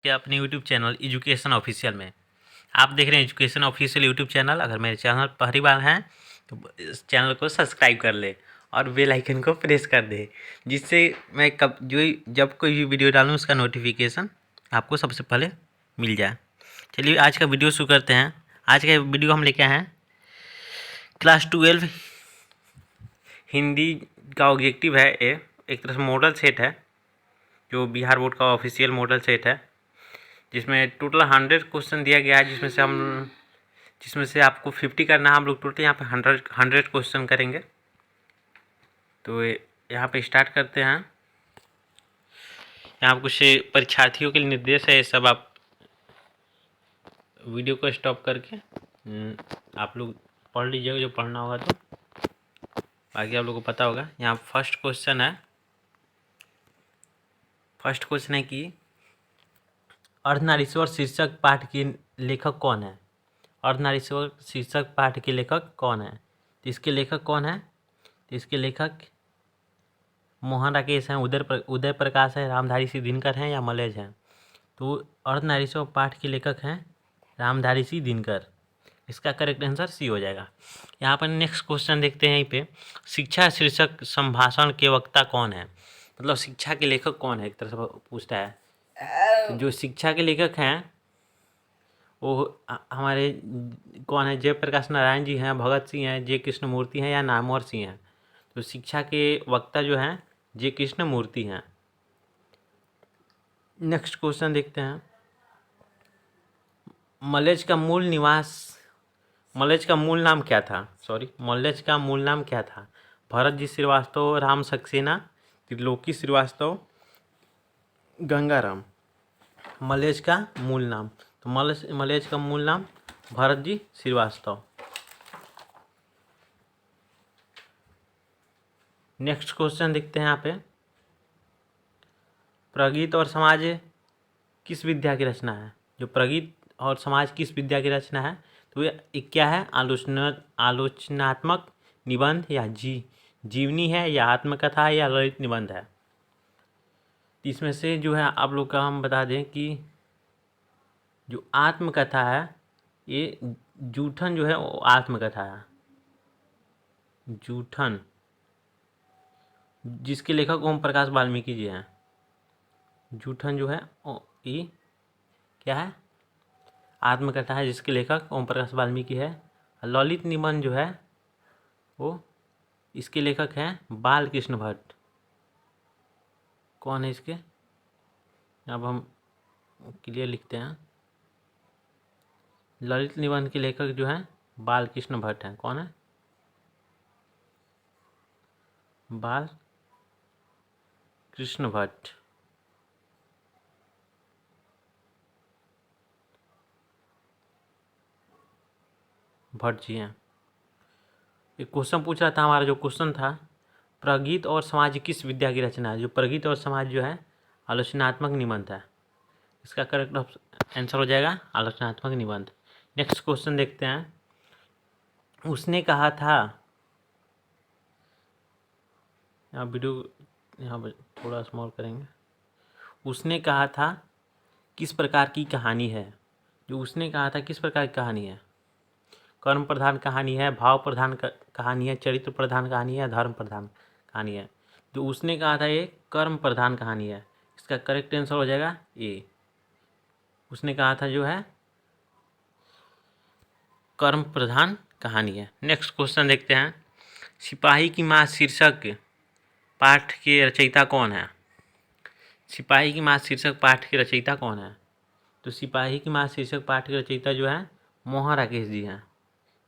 कि अपने YouTube channel education official में आप देख रहे हैं एजुकेशन ऑफिशियल यूट्यूब चैनल। अगर मेरे चैनल पहली बार हैं तो इस चैनल को सब्सक्राइब कर ले और बेल आइकन को प्रेस कर दे, जिससे मैं जब कोई भी वीडियो डालूँ उसका नोटिफिकेशन आपको सबसे पहले मिल जाए। चलिए आज का वीडियो शुरू करते हैं। आज का वीडियो हम लेके आए हैं क्लास 12 हिंदी का ऑब्जेक्टिव है। ये एक तरह से मॉडल सेट है जो बिहार बोर्ड का ऑफिशियल मॉडल सेट है, जिसमें टोटल 100 क्वेश्चन दिया गया है, जिसमें से आपको 50 करना है। हम लोग टोटल यहाँ पे 100 क्वेश्चन करेंगे। तो यहाँ पे स्टार्ट करते हैं। यहाँ पर कुछ परीक्षार्थियों के लिए निर्देश है, ये सब आप वीडियो को स्टॉप करके आप लोग पढ़ लीजिएगा जो पढ़ना होगा। तो बाकी आप लोगों को पता होगा। यहाँ फर्स्ट क्वेश्चन है कि अर्धनारीश्वर शीर्षक पाठ के लेखक कौन है। अर्धनारीश्वर शीर्षक पाठ के लेखक कौन है? तो इसके लेखक कौन है? तो इसके लेखक मोहन राकेश हैं, उदय प्रकाश है, रामधारी सिंह दिनकर हैं या मलय हैं। तो अर्धनारीश्वर पाठ के लेखक हैं रामधारी सिंह दिनकर। इसका करेक्ट आंसर सी हो जाएगा। यहाँ पर नेक्स्ट क्वेश्चन देखते हैं। यहीं पे शिक्षा शीर्षक संभाषण के वक्ता कौन है, मतलब शिक्षा के लेखक कौन है, एक तरह से पूछता है। तो जो शिक्षा के लेखक हैं वो हमारे कौन है? जयप्रकाश नारायण जी हैं, भगत सिंह हैं, जे कृष्णमूर्ति हैं या नामवर सिंह हैं। तो शिक्षा के वक्ता जो हैं जे कृष्णमूर्ति हैं। नेक्स्ट क्वेश्चन देखते हैं। मलेज का मूल नाम क्या था? मलेज का मूल नाम क्या था? भरत जी श्रीवास्तव, राम सक्सेना, त्रिलोकी श्रीवास्तव, गंगाराम। मलेज का मूल नाम, तो मलेज का मूल नाम भरत जी श्रीवास्तव। नेक्स्ट क्वेश्चन देखते हैं। यहाँ पे प्रगीत और समाज किस विद्या की रचना है? जो प्रगीत और समाज किस विद्या की रचना है? तो ये क्या है? आलोचनात्मक निबंध या जीवनी है या आत्मकथा है या ललित निबंध है। इसमें से जो है आप लोग का हम बता दें कि जो आत्मकथा है, ये जूठन जो है वो आत्मकथा है। जूठन, जिसके लेखक ओम प्रकाश वाल्मीकि जी हैं। जूठन जो है ये क्या है? आत्मकथा है, जिसके लेखक ओम प्रकाश वाल्मीकि है। ललित निबंध जो है वो इसके लेखक हैं बाल कृष्ण भट्ट। कौन है इसके? अब हम क्लियर लिखते हैं। ललित निबंध के लेखक जो हैं बाल कृष्ण भट्ट हैं। कौन है? बाल कृष्ण भट्ट। भट्ट जी हैं। एक क्वेश्चन पूछ रहा था, हमारा जो क्वेश्चन था प्रगीत और समाज किस विद्या की रचना है। जो प्रगीत और समाज जो है आलोचनात्मक निबंध है। इसका करेक्ट आंसर हो जाएगा आलोचनात्मक निबंध। नेक्स्ट क्वेश्चन देखते हैं। उसने कहा था, यहाँ वीडियो यहाँ पर थोड़ा स्मॉल करेंगे। उसने कहा था किस प्रकार की कहानी है? जो उसने कहा था किस प्रकार की कहानी है? कर्म प्रधान कहानी है, भाव प्रधान कहानी है, चरित्र प्रधान कहानी है, धर्म प्रधान कहानी है। जो उसने कहा था ये कर्म प्रधान कहानी है। इसका करेक्ट आंसर हो जाएगा ए। उसने कहा था जो है कर्म प्रधान कहानी है। नेक्स्ट क्वेश्चन देखते हैं। सिपाही की माँ शीर्षक पाठ के रचयिता कौन है? सिपाही की माँ शीर्षक पाठ के रचयिता कौन है? तो सिपाही की माँ शीर्षक पाठ के रचयिता जो है मोहन राकेश जी हैं।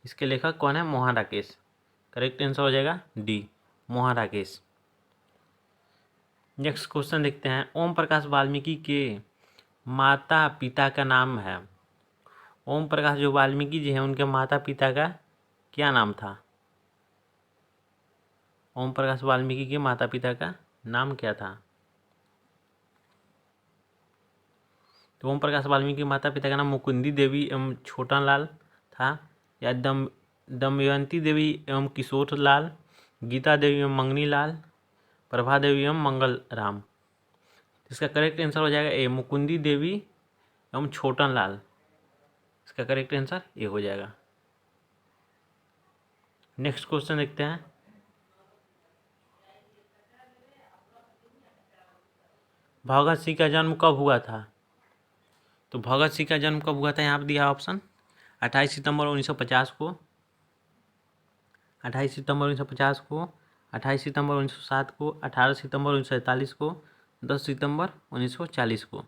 इसके लेखक कौन है? मोहन राकेश। करेक्ट आंसर हो जाएगा D, Mohan Rakesh. Next question देखते हैं। ओम प्रकाश वाल्मीकि के माता पिता का नाम है। ओम प्रकाश जो वाल्मीकि जी हैं उनके माता पिता का क्या नाम था? ओम प्रकाश वाल्मीकि के माता पिता का नाम क्या था? तो ओम प्रकाश वाल्मीकि के माता पिता का नाम मुकुंदी देवी एवं छोटन लाल था, या दमयंती देवी एवं किशोर लाल, गीता देवी एवं मंगनी लाल, प्रभा देवी एवं मंगल राम। इसका करेक्ट आंसर हो जाएगा ए, मुकुंदी देवी एवं छोटन लाल। इसका करेक्ट आंसर ये हो जाएगा। नेक्स्ट क्वेश्चन देखते हैं। भगत सिंह का जन्म कब हुआ था? तो भगत सिंह का जन्म कब हुआ था, यहाँ पर दिया ऑप्शन 28 सितंबर 1950 को, 28 सितंबर 1950 को, 28 सितंबर 1907 को, 18 सितंबर 1947 को, 10 सितंबर 1940 को।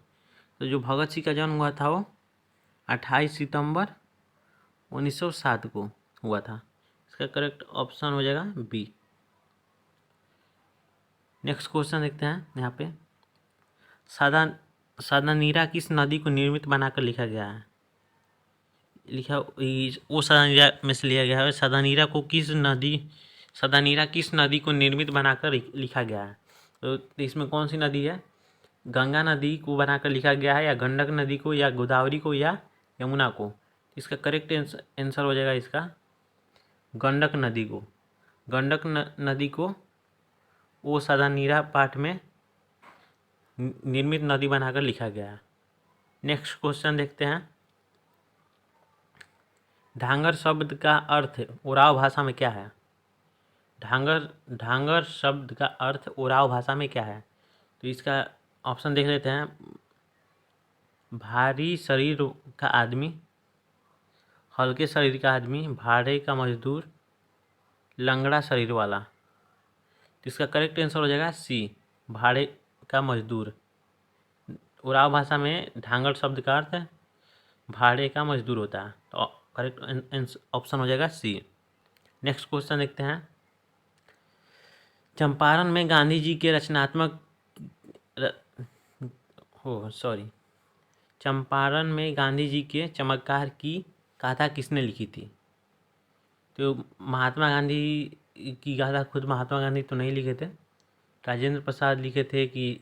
तो जो भगत सिंह का जन्म हुआ था वो 28 सितंबर 1907 को हुआ था। इसका करेक्ट ऑप्शन हो जाएगा बी। नेक्स्ट क्वेश्चन देखते हैं यहाँ पे। सादानीरा किस नदी को निर्मित बनाकर लिखा गया है? वो सादानीरा में से लिया गया है। सादानीरा किस नदी को निर्मित बनाकर लिखा गया है? तो इसमें कौन सी नदी है? गंगा नदी को बनाकर लिखा गया है, या गंडक नदी को, या गोदावरी को, या यमुना को? इसका करेक्ट आंसर हो जाएगा इसका गंडक नदी को। गंडक नदी को वो सादानीरा पाठ में निर्मित नदी बनाकर लिखा गया है। नेक्स्ट क्वेश्चन देखते हैं। ढांगर शब्द का अर्थ ओराव भाषा में क्या है? ढांगर शब्द का अर्थ ओराव भाषा में क्या है? तो इसका ऑप्शन देख लेते हैं। भारी शरीर का आदमी, हल्के शरीर का आदमी, भाड़े का मजदूर, लंगड़ा शरीर वाला। तो इसका करेक्ट आंसर हो जाएगा सी, भाड़े का मजदूर। उराव भाषा में ढांगर शब्द का अर्थ भाड़े का मजदूर होता है। तो करेक्ट ऑप्शन हो जाएगा सी। नेक्स्ट क्वेश्चन देखते हैं। चंपारण में गांधी जी के चंपारण में गांधी जी के चमत्कार की गाथा किसने लिखी थी? तो महात्मा गांधी की गाथा खुद महात्मा गांधी तो नहीं लिखे थे, राजेंद्र प्रसाद लिखे थे, कि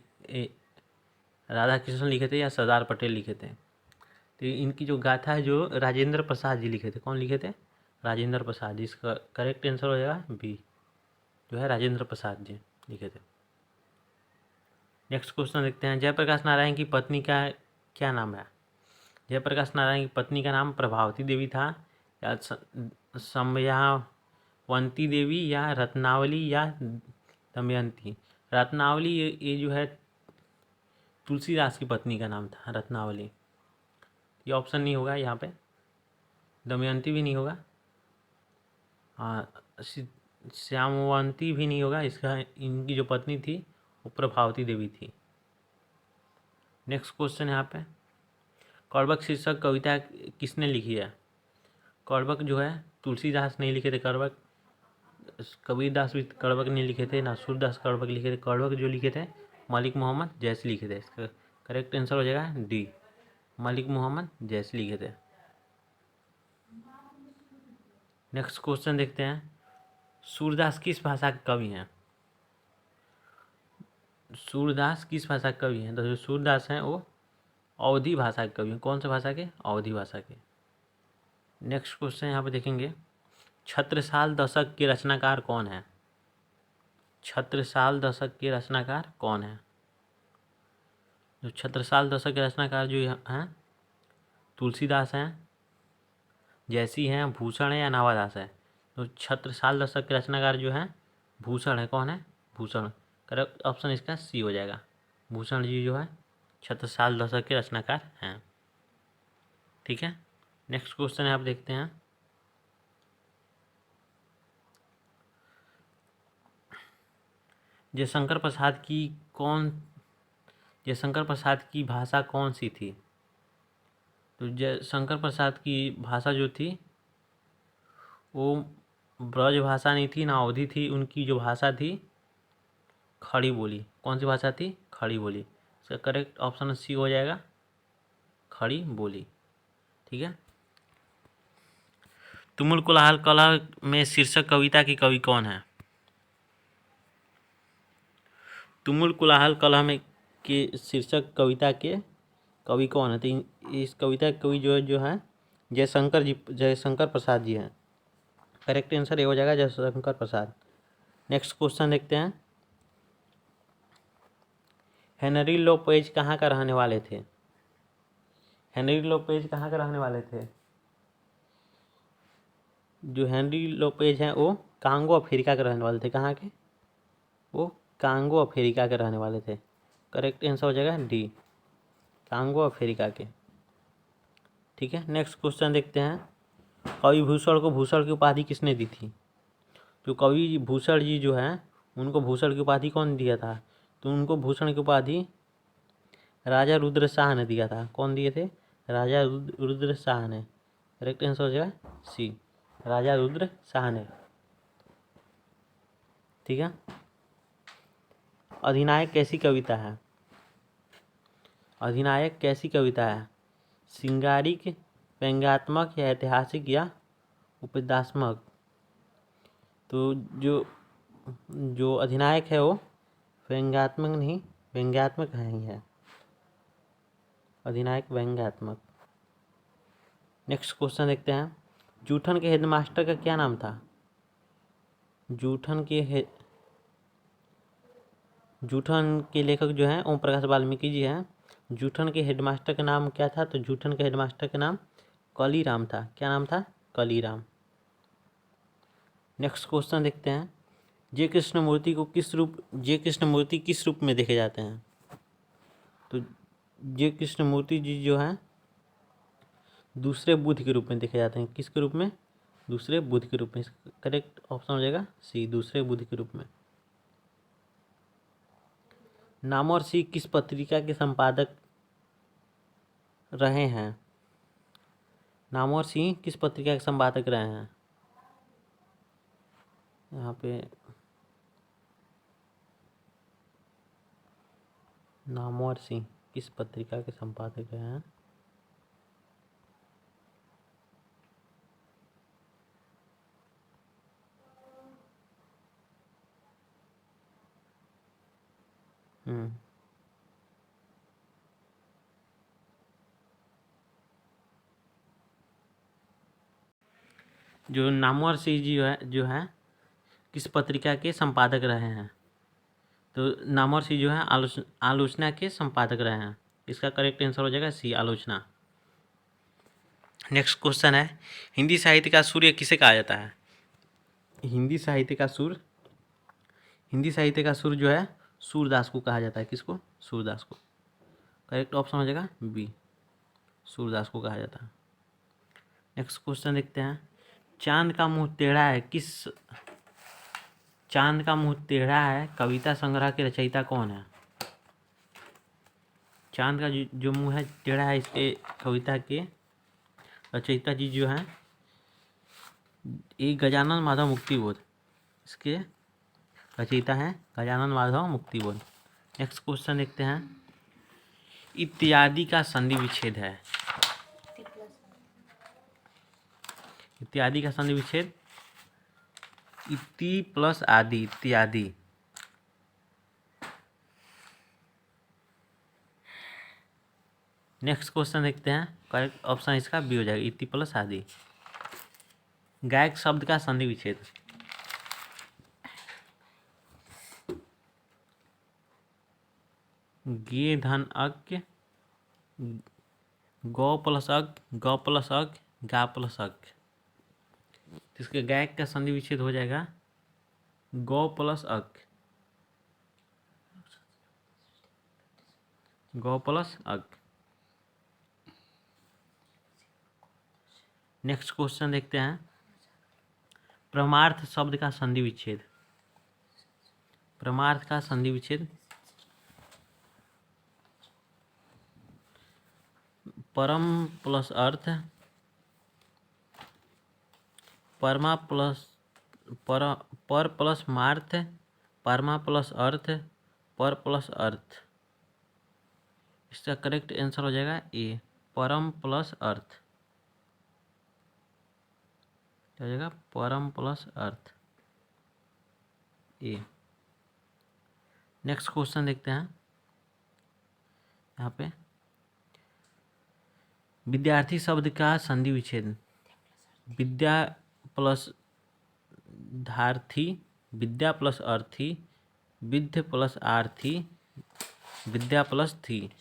राधा कृष्ण लिखे थे, या सरदार पटेल लिखे थे? तो इनकी जो गाथा है जो राजेंद्र प्रसाद जी लिखे थे। कौन लिखे थे? राजेंद्र प्रसाद जी। इसका करेक्ट आंसर हो जाएगा बी, जो है राजेंद्र प्रसाद जी लिखे थे। नेक्स्ट क्वेश्चन देखते हैं। जयप्रकाश नारायण की पत्नी का क्या नाम है? जयप्रकाश नारायण की पत्नी का नाम प्रभावती देवी था, या समयावंती देवी, या रत्नावली, या दमयंती? रत्नावली ये जो है तुलसीदास की पत्नी का नाम था, रत्नावली। ये ऑप्शन नहीं होगा यहाँ पे। दमयंती भी नहीं होगा, हाँ, श्यामवंती भी नहीं होगा। इसका इनकी जो पत्नी थी वो प्रभावती देवी थी। नेक्स्ट क्वेश्चन यहाँ पे। कौरबक शीर्षक कविता किसने लिखी है? कौरबक जो है तुलसीदास नहीं लिखे थे कौरबक, कबीरदास भी कौरबक नहीं लिखे थे, ना सूरदास कौरबक लिखे थे। कौरबक जो लिखे थे मलिक मोहम्मद जैसी लिखे थे। इसका करेक्ट आंसर हो जाएगा डी, मलिक मोहम्मद जैसी लिखे थे। नेक्स्ट क्वेश्चन देखते हैं। सूरदास किस भाषा के कवि हैं? सूरदास किस भाषा के कवि हैं? तो जो सूरदास हैं वो अवधी भाषा के कवि हैं। कौन से भाषा के? अवधी भाषा के। नेक्स्ट क्वेश्चन यहाँ पे देखेंगे। छत्रसाल दशक के रचनाकार कौन है? छत्रसाल दशक के रचनाकार कौन है? जो छत्रसाल दशक के रचनाकार जो हैं तुलसीदास हैं, जैसी हैं, भूषण है, या नावादास है? तो छत्रसाल दशक के रचनाकार जो हैं भूषण है। कौन है? भूषण। करेक्ट ऑप्शन इसका सी हो जाएगा। भूषण जी जो है छत्रसाल दशक के रचनाकार हैं। ठीक है। नेक्स्ट क्वेश्चन है, आप देखते हैं। जयशंकर प्रसाद की भाषा कौन सी थी? तो जयशंकर प्रसाद की भाषा जो थी वो ब्रज भाषा नहीं थी, ना अवधी थी। उनकी जो भाषा थी खड़ी बोली। कौन सी भाषा थी? खड़ी बोली। इसका करेक्ट ऑप्शन सी हो जाएगा, खड़ी बोली। ठीक है। तुमुल कोलाहल कलह में शीर्षक कविता की कवि कौन है? तुमुल कोलाहल कलह में के शीर्षक कविता के कवि कौन है? तो इस कविता के कवि जो है जयशंकर प्रसाद जी हैं। करेक्ट आंसर ये हो जाएगा जयशंकर प्रसाद। नेक्स्ट क्वेश्चन देखते हैं। हेनरी लोपेज कहाँ का रहने वाले थे? हेनरी लोपेज कहाँ के रहने वाले थे? जो हेनरी लोपेज हैं वो कांगो अफ्रीका के रहने वाले थे। कहाँ के? वो कांगो अफ्रीका के रहने वाले थे। करेक्ट आंसर हो जाएगा डी, कांगो अफ्रीका के। ठीक है, नेक्स्ट क्वेश्चन देखते हैं। कवि भूषण को भूषण की उपाधि किसने दी थी? जो कवि भूषण जी जो हैं उनको भूषण की उपाधि कौन दिया था? तो उनको भूषण की उपाधि राजा रुद्र शाह ने दिया था। कौन दिए थे? राजा रुद्र शाह ने। करेक्ट आंसर हो जाएगा सी, राजा रुद्र शाह ने। ठीक है, अधिनायक कैसी कविता है? अधिनायक कैसी कविता है? श्रृंगारिक, व्यंग्यात्मक या ऐतिहासिक या उपदेशात्मक? तो जो जो अधिनायक है वो व्यंग्यात्मक नहीं, व्यंग्यात्मक नहीं है। अधिनायक व्यंग्यात्मक। नेक्स्ट क्वेश्चन देखते हैं। जूठन के हेडमास्टर का क्या नाम था? जूठन के लेखक जो हैं ओम प्रकाश वाल्मीकि जी हैं। जूठन के हेडमास्टर का नाम क्या था? तो जूठन के हेडमास्टर का नाम कलीराम था। क्या नाम था? कलीराम। नेक्स्ट क्वेश्चन देखते हैं। जय कृष्णमूर्ति किस रूप में देखे जाते हैं? तो जय कृष्णमूर्ति जी जो हैं दूसरे बुद्ध के रूप में देखे जाते हैं। किसके रूप में? दूसरे बुद्ध के रूप में। करेक्ट ऑप्शन हो जाएगा सी, दूसरे बुद्ध के रूप में। नामवर सिंह किस पत्रिका के संपादक रहे हैं? नामवर सिंह किस पत्रिका के संपादक रहे हैं? यहाँ पे नामवर सिंह किस पत्रिका के संपादक रहे हैं? जो नामवर सिंह जी जो है किस पत्रिका के संपादक रहे हैं? तो नामवर सिंह जो है आलोचना के संपादक रहे हैं। इसका करेक्ट आंसर हो जाएगा सी, आलोचना। नेक्स्ट क्वेश्चन है। हिंदी साहित्य का सूर्य किसे कहा जाता है? हिंदी साहित्य का सुर जो है सूरदास को कहा जाता है। किसको? सूरदास को। करेक्ट ऑप्शन हो जाएगा बी, सूरदास को कहा जाता है। नेक्स्ट क्वेश्चन देखते हैं। चांद का मुंह टेढ़ा है कविता संग्रह के रचयिता कौन है? चांद का जो मुंह है टेढ़ा है, इसके कविता के रचयिता जी जो हैं एक गजानन माधव मुक्तिबोध। इसके रचयिता हैं गजानन माधव मुक्तिबोध। नेक्स्ट क्वेश्चन देखते हैं। इत्यादि का संधि विच्छेद है। इत्यादि का संधि विच्छेद इति प्लस आदि, इत्यादि। नेक्स्ट क्वेश्चन देखते हैं। करेक्ट ऑप्शन इसका बी हो जाएगा, इति प्लस आदि। गायक शब्द का संधि विच्छेद गे धन अज्ञ, गौ प्लस अज्ञ, गौ प्लस अज्ञ, गा प्लस अज्ञ। इसके गायक का संधि विच्छेद हो जाएगा गौ प्लस अज्ञ, गौ प्लस अज्ञ। नेक्स्ट क्वेश्चन देखते हैं। परमार्थ शब्द का संधि विच्छेद। परमार्थ का संधि विच्छेद परम प्लस अर्थ, परमा प्लस पर प्लस मार्थ, परमा प्लस अर्थ, पर प्लस अर्थ। इसका करेक्ट आंसर हो जाएगा ए, परम प्लस अर्थ। क्या हो जाएगा? परम प्लस अर्थ, ए। नेक्स्ट क्वेश्चन देखते हैं। यहाँ पे विद्यार्थी शब्द का संधि विच्छेद विद्या प्लस धार्थी, विद्या प्लस अर्थी, विद्य प्लस आर्थी, विद्या प्लस थी।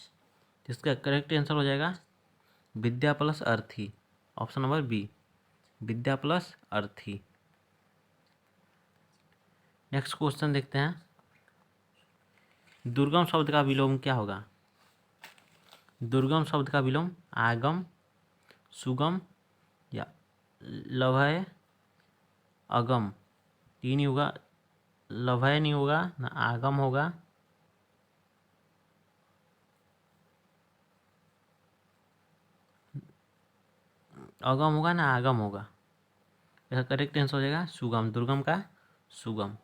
इसका करेक्ट आंसर हो जाएगा विद्या प्लस अर्थी, ऑप्शन नंबर बी, विद्या प्लस अर्थी। नेक्स्ट क्वेश्चन देखते हैं, दुर्गम शब्द का विलोम क्या होगा? दुर्गम शब्द का विलोम आगम, सुगम या लभय, अगम, तीन ही होगा। लभय नहीं होगा ना आगम होगा, अगम होगा ना आगम होगा। इसका करेक्ट आंसर हो जाएगा सुगम, दुर्गम का सुगम।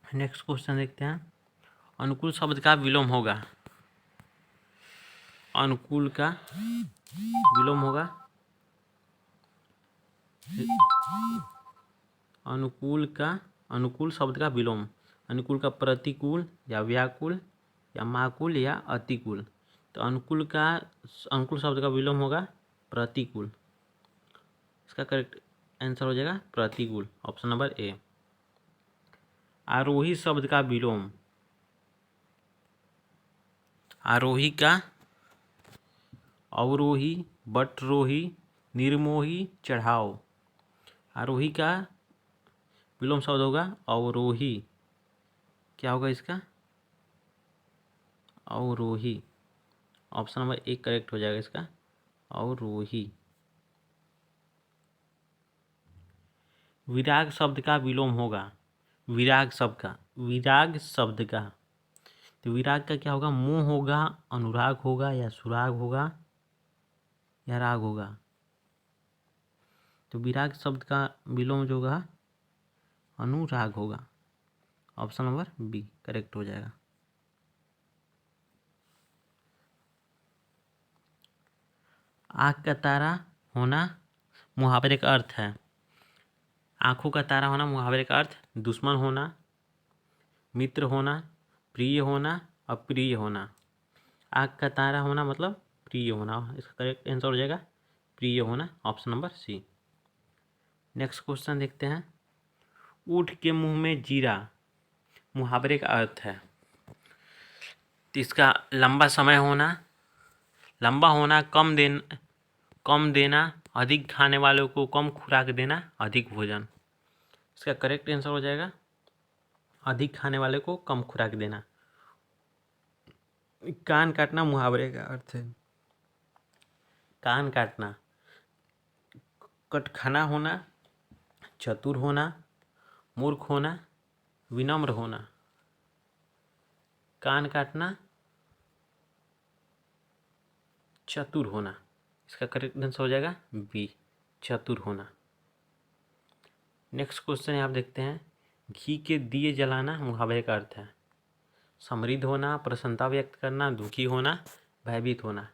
नेक्स्ट क्वेश्चन देखते हैं, अनुकूल शब्द का विलोम होगा। अनुकूल का विलोम होगा, अनुकूल शब्द का विलोम, अनुकूल का प्रतिकूल या व्याकुल या माकुल या अतिकूल। तो अनुकूल शब्द का विलोम होगा प्रतिकूल। इसका करेक्ट आंसर हो जाएगा प्रतिकूल, ऑप्शन नंबर ए। आरोही शब्द का विलोम, आरोही का अवरोही, बटरोही, निर्मोही, चढ़ाओ। आरोही का विलोम शब्द होगा अवरोही। क्या होगा इसका? अवरोही, ऑप्शन नंबर एक करेक्ट हो जाएगा इसका, अवरोही। विराग शब्द का विलोम होगा, विराग शब्द का, तो विराग का क्या होगा? मोह होगा, अनुराग होगा या सुराग होगा या राग होगा। तो विराग शब्द का विलोम जो होगा अनुराग होगा, ऑप्शन नंबर बी करेक्ट हो जाएगा। आँख का तारा होना मुहावरे का अर्थ है। आँखों का तारा होना मुहावरे का अर्थ दुश्मन होना, मित्र होना, प्रिय होना, अप्रिय होना। आँख का तारा होना मतलब प्रिय होना, इसका करेक्ट आंसर हो जाएगा प्रिय होना, option number C. Next question देखते हैं, ऊँट के मुंह में जीरा मुहावरे का अर्थ है। तो इसका लंबा समय होना, लंबा होना, कम देना, अधिक खाने वालों को कम खुराक देना, अधिक भोजन। इसका करेक्ट आंसर हो जाएगा अधिक खाने वाले को कम खुराक देना। कान काटना मुहावरे का अर्थ है। कान काटना, कटखाना होना, चतुर होना, मूर्ख होना, विनम्र होना। कान काटना, चतुर होना। इसका करेक्ट आंसर हो जाएगा बी, चतुर होना। नेक्स्ट क्वेश्चन आप देखते हैं, घी के दिए जलाना मुहावरे का अर्थ है। समृद्ध होना, प्रसन्नता व्यक्त करना, दुखी होना, भयभीत होना।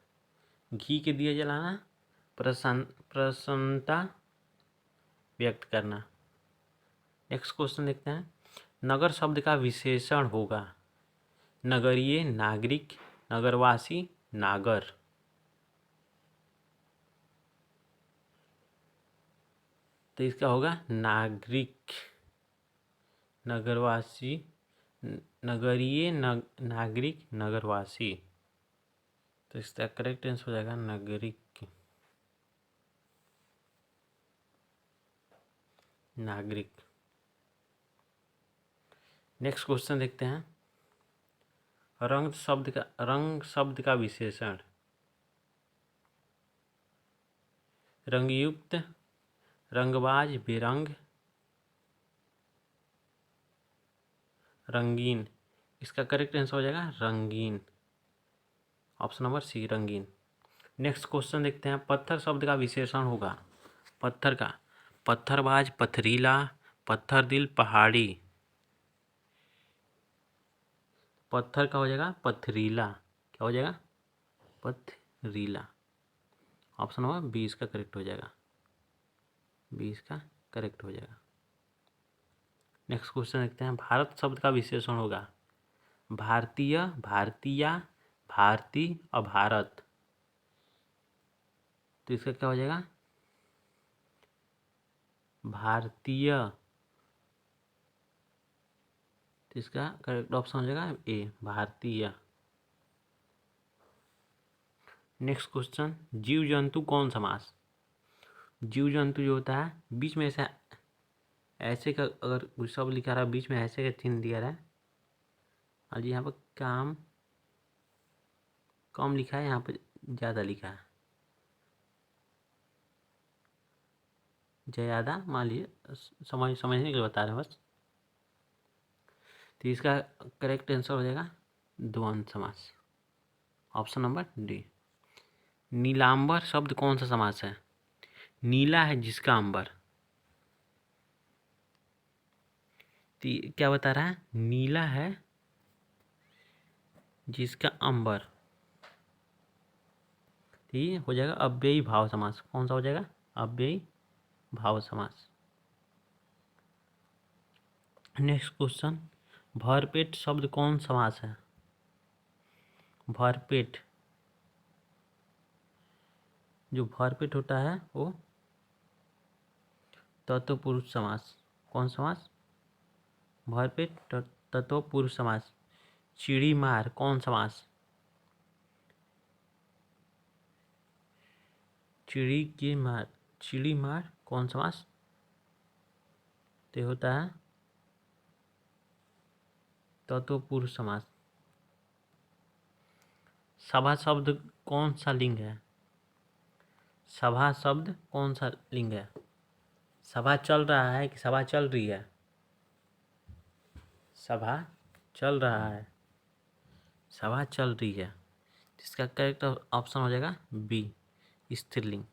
घी के दिए जलाना, प्रसन्नता व्यक्त करना। नेक्स्ट क्वेश्चन देखते हैं, नगर शब्द का विशेषण होगा। नगरीय, नागरिक, नगरवासी, नागर। तो इसका होगा नागरिक, नगरवासी, नगरीय, नागरिक, नगरवासी। तो इसका करेक्ट आंसर हो जाएगा नागरिक, नागरिक। नेक्स्ट क्वेश्चन देखते हैं, रंग शब्द का विशेषण। रंगयुक्त, रंगबाज, बेरंग, रंगीन। इसका करेक्ट आंसर हो जाएगा रंगीन, ऑप्शन नंबर सी रंगीन। नेक्स्ट क्वेश्चन देखते हैं, पत्थर शब्द का विशेषण होगा। पत्थर का पत्थरबाज, पथरीला, पत्थर दिल, पहाड़ी। पत्थर का हो जाएगा पथरीला। क्या हो जाएगा? पथरीला, ऑप्शन नंबर बी इसका करेक्ट हो जाएगा, बी इसका करेक्ट हो जाएगा। नेक्स्ट क्वेश्चन देखते हैं, भारत शब्द का विशेषण होगा। भारतीय, भारतीया, भारती और भारत। तो इसका क्या हो जाएगा? भारतीय। तो इसका करेक्ट ऑप्शन हो जाएगा ए, भारतीय। नेक्स्ट क्वेश्चन, जीव जंतु कौन समास। जीव जंतु जो होता है बीच में ऐसे का अगर कोई शब्द लिखा रहा है बीच में ऐसे का चिन्ह दिया रहा है और यहाँ पर काम कम लिखा है, यहाँ पर ज़्यादा लिखा है, ज़्यादा मान लीजिए, समझने के लिए बता रहे हैं बस। तो इसका करेक्ट आंसर हो जाएगा द्वंद्व समास, ऑप्शन नंबर डी। नीलांबर शब्द कौन सा समास है। नीला है जिसका अंबर, तो क्या बता रहा है, नीला है जिसका अंबर, ठीक हो जाएगा अव्ययी भाव समास। कौन सा हो जाएगा, अव्ययी भाव समास। नेक्स्ट क्वेश्चन, भरपेट शब्द कौन समास है। भरपेट, जो भरपेट होता है वो तत्पुरुष समास। कौन समास, भरपेट तत्पुरुष समास। चिड़ी मार कौन समास। चिड़ी मार कौन समास, तो होता है तत्पुरुष समास। सभा शब्द कौन सा लिंग है। सभा शब्द कौन सा लिंग है। सभा चल रहा है कि सभा चल रही है। सभा चल रहा है, सभा चल रही है, इसका करेक्ट ऑप्शन हो जाएगा बी, स्त्रीलिंग।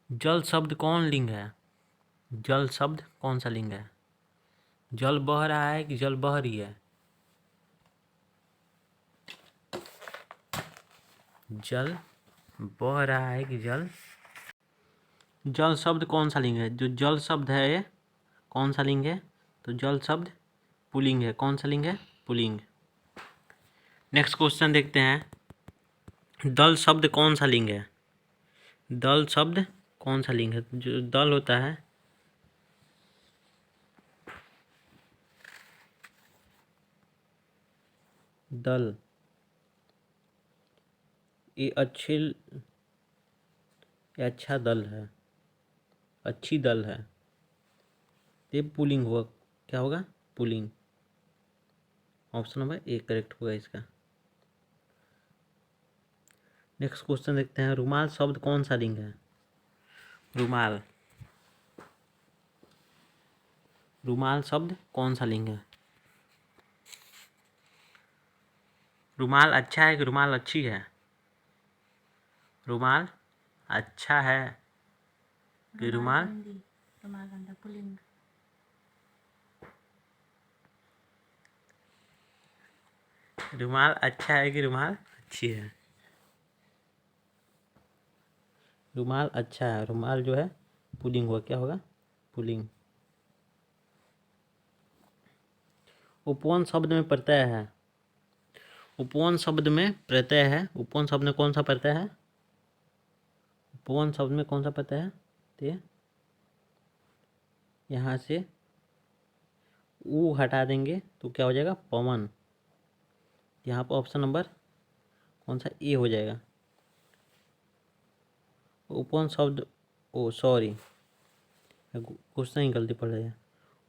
जल शब्द कौन लिंग है। जल शब्द कौन सा लिंग है। जल बह रहा है कि जल बह रही है। जल बह रहा है कि जल शब्द कौन सा लिंग है। जो जल शब्द है ये कौन सा लिंग है, तो जल शब्द पुल्लिंग है। कौन सा लिंग है, पुल्लिंग। नेक्स्ट क्वेश्चन देखते हैं, दल शब्द कौन सा लिंग है। दल शब्द कौन सा लिंग है। जो दल होता है, दल, ये अच्छा दल है, अच्छी दल है, ये पुल्लिंग हुआ। क्या होगा, pulling. Option number A correct होगा इसका। नेक्स्ट क्वेश्चन देखते हैं, रुमाल शब्द कौन सा लिंग है। रुमाल, रुमाल शब्द कौन सा लिंग है। रुमाल अच्छा है कि रुमाल अच्छी है। रुमाल अच्छा है कि रुमाल, रुमाल अच्छा है कि रुमाल अच्छी है। रुमाल अच्छा है, रुमाल जो है पुल्लिंग हुआ। क्या होगा, पुल्लिंग। उपवन शब्द में प्रत्यय है। उपवन शब्द में प्रत्यय है। उपवन शब्द में कौन सा प्रत्यय है। उपवन शब्द में कौन सा प्रत्यय है, तो यहाँ से ऊ हटा देंगे तो क्या हो जाएगा, पवन। यहाँ पर ऑप्शन नंबर कौन सा, ए हो जाएगा। उपवन शब्द, ओ सॉरी क्वेश्चन ही गलती पड़ रही है।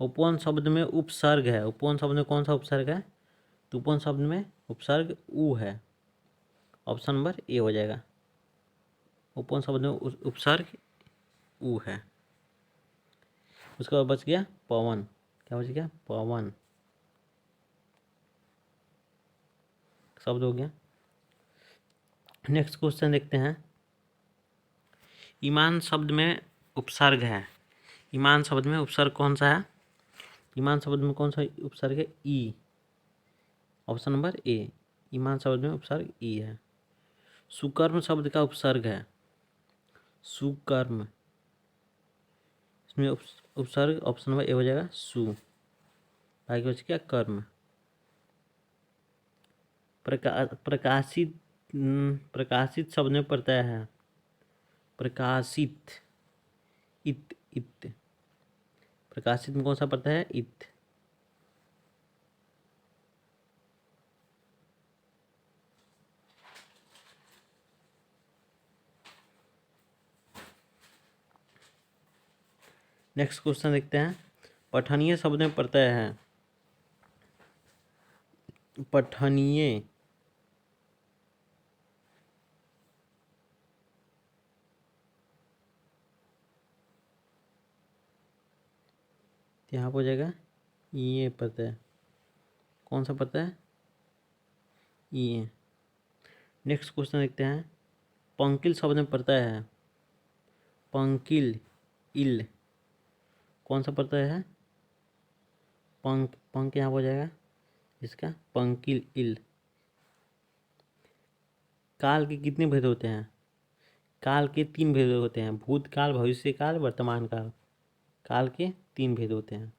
उपवन शब्द में उपसर्ग है। उपवन शब्द में कौन सा उपसर्ग है, तो उपवन शब्द में उपसर्ग ऊ है। ऑप्शन नंबर ए हो जाएगा। उपवन शब्द में उपसर्ग ऊ है। उसके बाद बच गया पवन। क्या बच गया, पवन शब्द हो गया। नेक्स्ट क्वेश्चन देखते हैं, ईमान शब्द में उपसर्ग है। ईमान शब्द में उपसर्ग कौन सा है। ईमान शब्द में कौन सा उपसर्ग है, ई। ऑप्शन नंबर ए, ईमान शब्द में उपसर्ग ई है। सुकर्म शब्द का उपसर्ग है। सुकर्म, इसमें उपसर्ग ऑप्शन नंबर ए हो जाएगा सु। आगे बच गया कर्म। प्रकाशित, प्रकाशित शब्द में प्रत्यय है। प्रकाशित, इत, इत। प्रकाशित में कौन सा प्रत्यय है, इत। नेक्स्ट क्वेश्चन देखते हैं। पठनीय शब्द में प्रत्यय है। पठनीय यहाँ पर हो जाएगा ये प्रत्यय। कौन सा प्रत्यय? ये। नेक्स्ट क्वेश्चन देखते हैं। पंकिल शब्द में प्रत्यय है। पंकिल इल कौन सा प्रत्यय है? पंक पंक यहाँ हो जाएगा इसका पंकिल इल। काल के कितने भेद होते हैं? काल के 3 भेद होते हैं। भूतकाल, भविष्यकाल, वर्तमान काल। काल के 3 भेद होते हैं।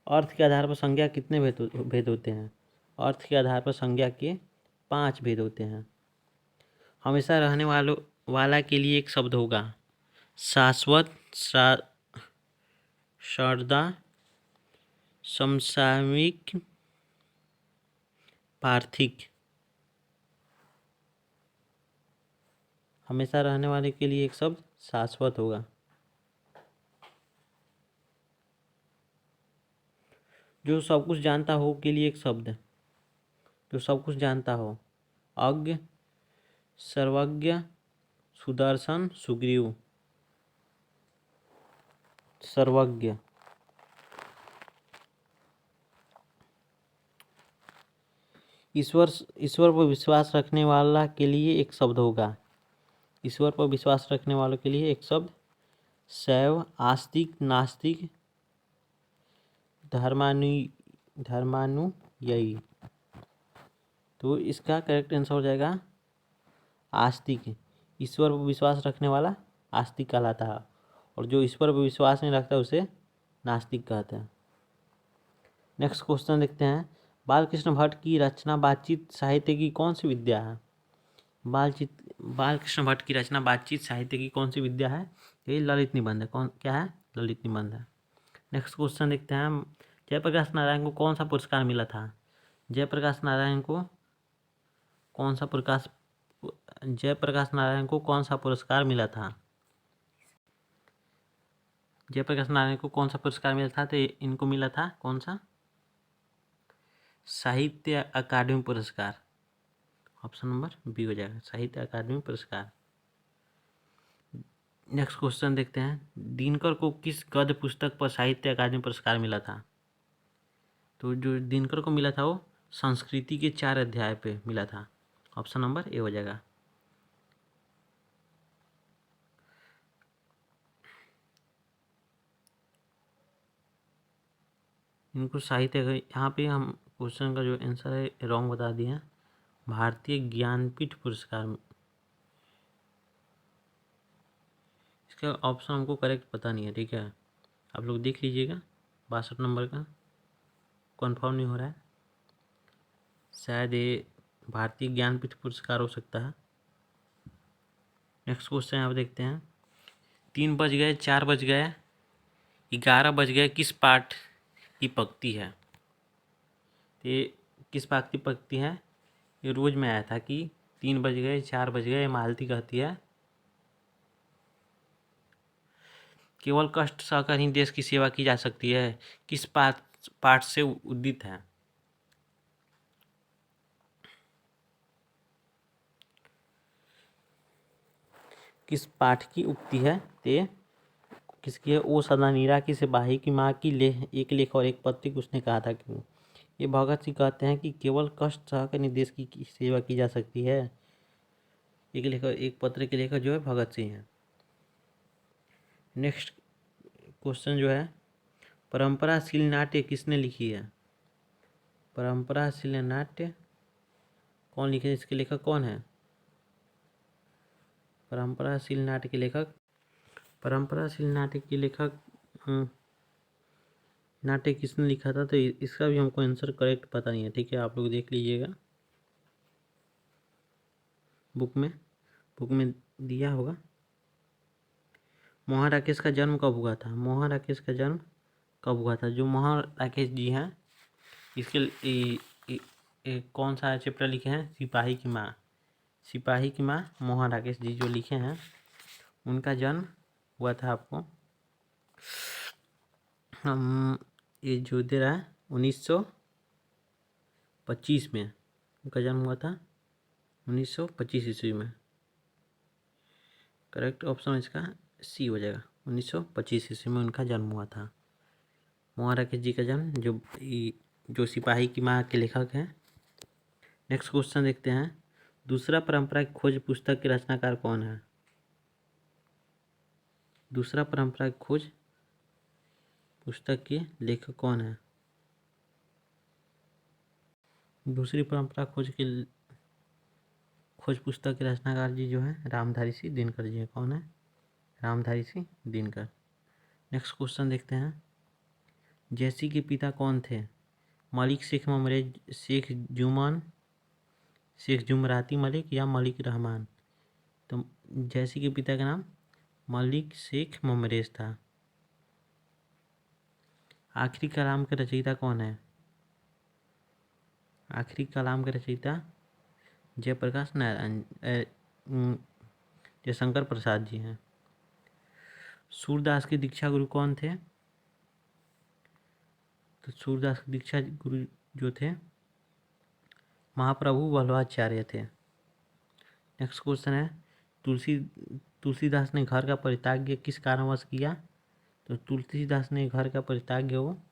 अर्थ के आधार पर संज्ञा कितने भेद होते हैं? अर्थ के आधार पर संज्ञा के 5 भेद होते हैं। हमेशा रहने वाला के लिए एक शब्द होगा। शाश्वत, सदा, समसामयिक, पार्थिक। हमेशा रहने वाले के लिए एक शब्द शाश्वत होगा। जो सब कुछ जानता हो के लिए एक शब्द। जो सब कुछ जानता हो। अज्ञ, सर्वज्ञ, सुदर्शन, सुग्रीव। सर्वज्ञ। ईश्वर पर विश्वास रखने वाला के लिए एक शब्द होगा। ईश्वर पर विश्वास रखने वालों के लिए एक शब्द शैव, आस्तिक, नास्तिक, धर्मानुयायी। तो इसका करेक्ट आंसर हो जाएगा आस्तिक। ईश्वर पर विश्वास रखने वाला आस्तिक कहलाता है, और जो ईश्वर पर विश्वास नहीं रखता उसे नास्तिक कहते हैं। नेक्स्ट क्वेश्चन देखते हैं। बालकृष्ण भट्ट की रचना बातचीत साहित्य की कौन सी विद्या है? बालकृष्ण भट्ट की रचना बातचीत साहित्य की कौन सी विद्या है? ये ललित निबंध है। क्या है? ललित निबंध है। नेक्स्ट क्वेश्चन देखते हैं। जयप्रकाश नारायण को कौन सा पुरस्कार मिला था? जयप्रकाश नारायण को कौन सा पुरस्कार मिला था? जयप्रकाश नारायण को कौन सा पुरस्कार मिला था? तो इनको मिला था कौन सा? साहित्य अकादमी पुरस्कार। ऑप्शन नंबर बी हो जाएगा, साहित्य अकादमी पुरस्कार। नेक्स्ट क्वेश्चन देखते हैं। दिनकर को किस गद्य पुस्तक पर साहित्य अकादमी पुरस्कार मिला था? तो जो दिनकर को मिला था वो संस्कृति के 4 अध्याय पे मिला था। ऑप्शन नंबर ए हो जाएगा। इनको साहित्य यहाँ पे हम क्वेश्चन का जो आंसर है रॉन्ग बता दिए हैं। भारतीय ज्ञानपीठ पुरस्कार। इसका ऑप्शन हमको करेक्ट पता नहीं है, ठीक है, आप लोग देख लीजिएगा। 62 नंबर का कन्फर्म नहीं हो रहा है, शायद ये भारतीय ज्ञानपीठ पुरस्कार हो सकता है। नेक्स्ट क्वेश्चन आप देखते हैं। 3 बज गए, 4 बज गए, 11 बज गए, किस पाठ की पंक्ति है? ये किस पाठ की पंक्ति है? ये रोज में आया था कि 3 बज गए, 4 बज गए। मालती कहती है केवल कष्ट सहकर ही देश की सेवा की जा सकती है। किस पाठ से उदित है? किस पाठ की उक्ति है? ते किसकी है? ओ सदा नीरा की सिपाही की माँ की एक लेख और एक पत्रिक उसने कहा था क्यों? ये भगत सिंह कहते हैं कि केवल कष्ट सहकर ही देश की सेवा की जा सकती है। एक लेखक, एक पत्र के लेखक जो है भगत सिंह है। नेक्स्ट क्वेश्चन जो है, परंपराशील नाट्य किसने लिखी है? परंपराशील नाट्य कौन लिखे? इसके लेखक कौन है? परंपराशील नाट्य के लेखक, परंपराशील नाट्य के लेखक नाट्य किसने लिखा था? तो इसका भी हमको आंसर करेक्ट पता नहीं है, ठीक है, आप लोग देख लीजिएगा। बुक में दिया होगा। मोहन राकेश का जन्म कब हुआ था? मोहन राकेश का जन्म कब हुआ था? जो मोहन राकेश जी हैं, इसके कौन सा चैप्टर लिखे हैं? सिपाही की माँ। सिपाही की माँ मोहन राकेश जी जो लिखे हैं, उनका जन्म हुआ था आपको हम ये जो दे रहा है 1925 में उनका जन्म हुआ था, 1925 ईस्वी में। करेक्ट ऑप्शन इसका सी हो जाएगा, 1925 ईस्वी में उनका जन्म हुआ था। मुहावरा जी का जन्म जो सिपाही की माँ के लेखक हैं। नेक्स्ट क्वेश्चन देखते हैं, दूसरा परंपरा की खोज पुस्तक के रचनाकार कौन है? दूसरा परंपरा की खोज पुस्तक के लेखक कौन है? दूसरी परंपरा खोज पुस्तक के रचनाकार जी जो है रामधारी सिंह दिनकर जी हैं। कौन है? रामधारी सिंह दिनकर। नेक्स्ट क्वेश्चन देखते हैं, जैसी के पिता कौन थे? मलिक शेख ममरेज, शेख जुमराती मलिक या मलिक रहमान? तो जैसी के पिता का नाम मलिक शेख ममरेज था। आखिरी कलाम के रचयिता कौन है? आखिरी कलाम के रचयिता जयप्रकाश नारायण जयशंकर प्रसाद जी हैं। सूरदास के दीक्षा गुरु कौन थे? तो सूरदास के दीक्षा गुरु जो थे महाप्रभु वल्लभाचार्य थे। नेक्स्ट क्वेश्चन है, तुलसीदास ने घर का परित्याग किस कारणवश किया? तो तुलसीदास ने घर का परित्याग वो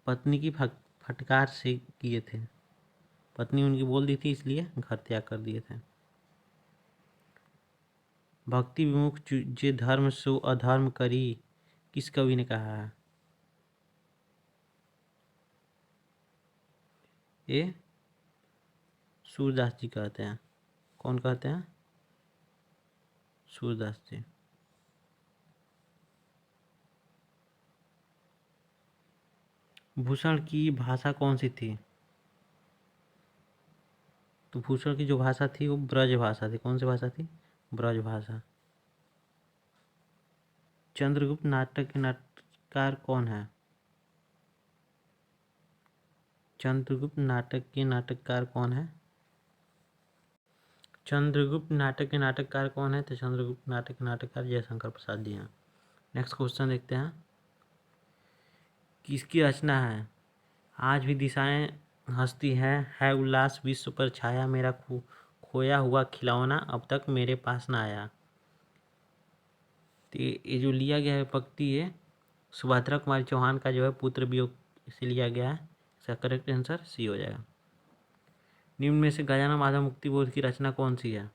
पत्नी की फटकार से किए थे। पत्नी उनकी बोल दी थी, इसलिए घर त्याग कर दिए थे। भक्ति विमुख जे धर्म सो अधर्म करी, किस कवि ने कहा है? ये सूरदास जी कहते हैं। कौन कहते हैं? सूरदास जी। भूषण की भाषा कौन सी थी? तो भूषण की जो भाषा थी वो ब्रज भाषा थी। कौन सी भाषा थी? ब्रज भाषा। चंद्रगुप्त नाटक के नाटककार कौन है? चंद्रगुप्त नाटक के नाटककार कौन है? चंद्रगुप्त नाटक के नाटककार कौन है? तो चंद्रगुप्त नाटक के नाटककार जयशंकर प्रसाद जी हैं। नेक्स्ट क्वेश्चन देखते हैं, किसकी रचना है? आज भी दिशाएं हंसती है उल्लास विश्व पर छाया, मेरा खोया हुआ खिलौना अब तक मेरे पास ना आया। तो ये जो लिया गया है पंक्ति है सुभद्रा कुमारी चौहान का जो है पुत्र वियोग से लिया गया है। इसका करेक्ट आंसर सी हो जाएगा। निम्न में से गजानन माधव मुक्ति बोध की रचना कौन सी है?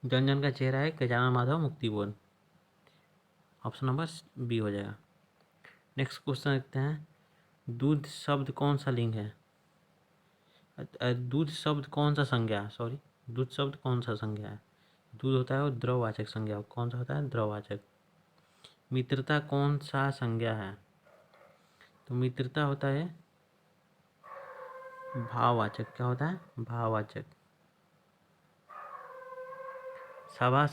जन जन का चेहरा है गजानन माधव मुक्ति बोध। ऑप्शन नंबर बी हो जाएगा। नेक्स्ट क्वेश्चन देखते हैं, दूध शब्द कौन सा लिंग है? दूध शब्द कौन सा संज्ञा? सॉरी, दूध शब्द कौन सा संज्ञा है? दूध होता है वो द्रववाचक संज्ञा। कौन सा होता है? द्रववाचक। मित्रता कौन सा संज्ञा है? तो मित्रता होता है भाववाचक। क्या होता है? भाववाचक। सभा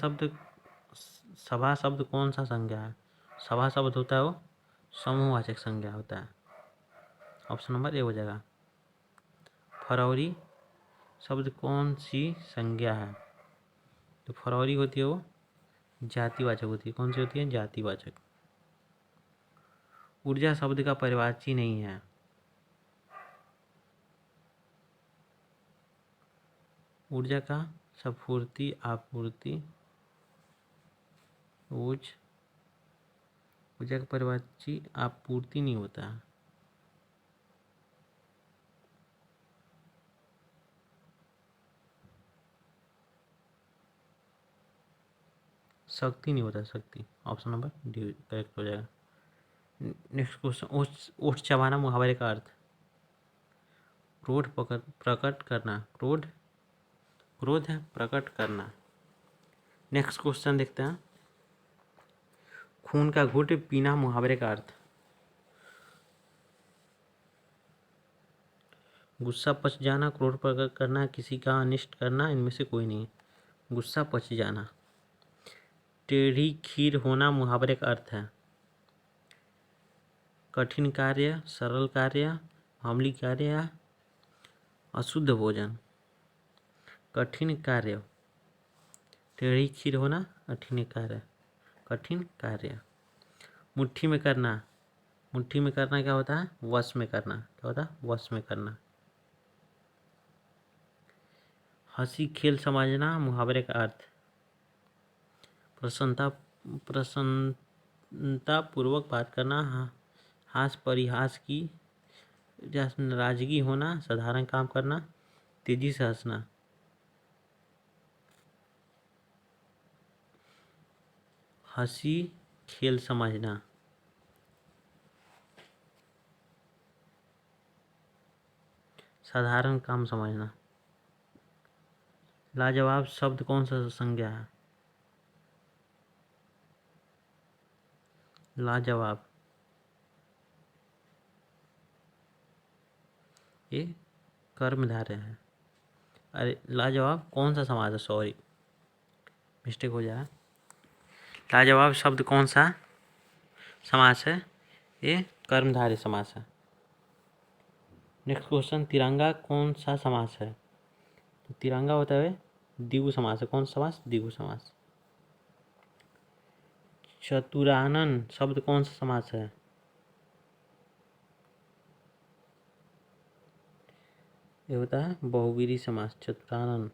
शब्द कौन सा संज्ञा है? सभा शब्द होता है वो समूहवाचक संज्ञा होता है। ऑप्शन नंबर ए हो जाएगा। फरवरी शब्द कौन सी संज्ञा है? तो फरवरी होती है वो जातिवाचक होती है। कौन सी होती है? जातिवाचक। ऊर्जा शब्द का परिवाची नहीं है। ऊर्जा का स्फूर्ति आपूर्ति ऊर्जा का परिवाची आपूर्ति नहीं होता है। शक्ति नहीं होता, शक्ति। ऑप्शन नंबर डी करेक्ट हो जाएगा। नेक्स्ट क्वेश्चन, ओठ चबाना मुहावरे का अर्थ? क्रोध प्रकट करना। क्रोध है प्रकट करना। नेक्स्ट क्वेश्चन देखते हैं, खून का घूंट पीना मुहावरे का अर्थ? गुस्सा पच जाना, क्रोध प्रकट करना, किसी का अनिष्ट करना, इनमें से कोई नहीं। गुस्सा पच जाना। टेढ़ी खीर होना मुहावरे का अर्थ है? कठिन कार्य, सरल कार्य, मामूली कार्य या अशुद्ध भोजन? कठिन कार्य टेढ़ी खीर होना कठिन कार्य। मुट्ठी में करना, मुट्ठी में करना क्या होता है? वश में करना। क्या होता है? वश में करना। हंसी खेल समझना, मुहावरे का अर्थ प्रसन्नता पूर्वक बात करना, हास परिहास की, नाराजगी होना, साधारण काम करना, तेजी से हंसना। हंसी खेल समझना, साधारण काम समझना। लाजवाब शब्द कौन सा संज्ञा है? लाजवाब ये कर्मधारय है। अरे लाजवाब कौन सा समास है? सॉरी, मिस्टेक हो जाए। लाजवाब शब्द कौन सा समास है? ये कर्मधारय समास है। नेक्स्ट क्वेश्चन, तिरंगा कौन सा समास है? तो तिरंगा होता है द्विगु समास है। कौन सा समास? द्विगु समास। चतुरानन शब्द कौन सा समास है? ये होता है बहुवीरी समास। चतुरानन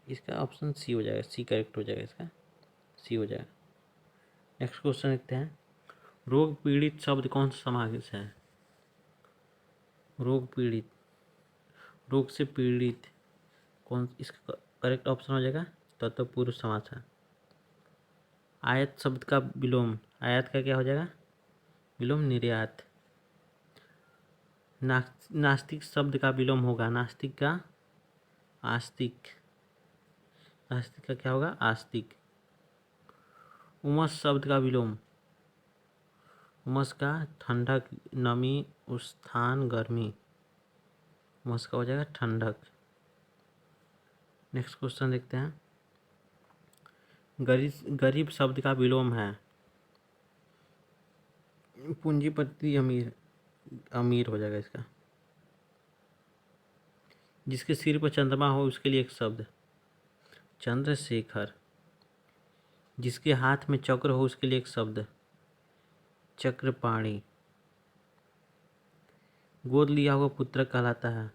इसका ऑप्शन सी हो जाएगा। सी करेक्ट हो जाएगा। इसका सी हो जाएगा। नेक्स्ट क्वेश्चन देखते हैं, रोग पीड़ित शब्द कौन सा समास है? रोग पीड़ित, रोग से पीड़ित, कौन इसका करेक्ट ऑप्शन हो जाएगा? तत्पुरुष समास है। आयत शब्द का विलोम, आयत का क्या हो जाएगा? विलोम निर्यात। नास्तिक शब्द का विलोम होगा, नास्तिक का आस्तिक। नास्तिक का क्या होगा? आस्तिक। उमस शब्द का विलोम, उमस का ठंडक, नमी, उस्थान, गर्मी। उमस का हो जाएगा ठंडक। नेक्स्ट क्वेश्चन देखते हैं, गरीब शब्द का विलोम है पूंजीपति, अमीर, अमीर हो जाएगा इसका। जिसके सिर पर चंद्रमा हो उसके लिए एक शब्द, चंद्रशेखर। जिसके हाथ में चक्र हो उसके लिए एक शब्द, चक्रपाणी। गोद लिया हुआ पुत्र कहलाता है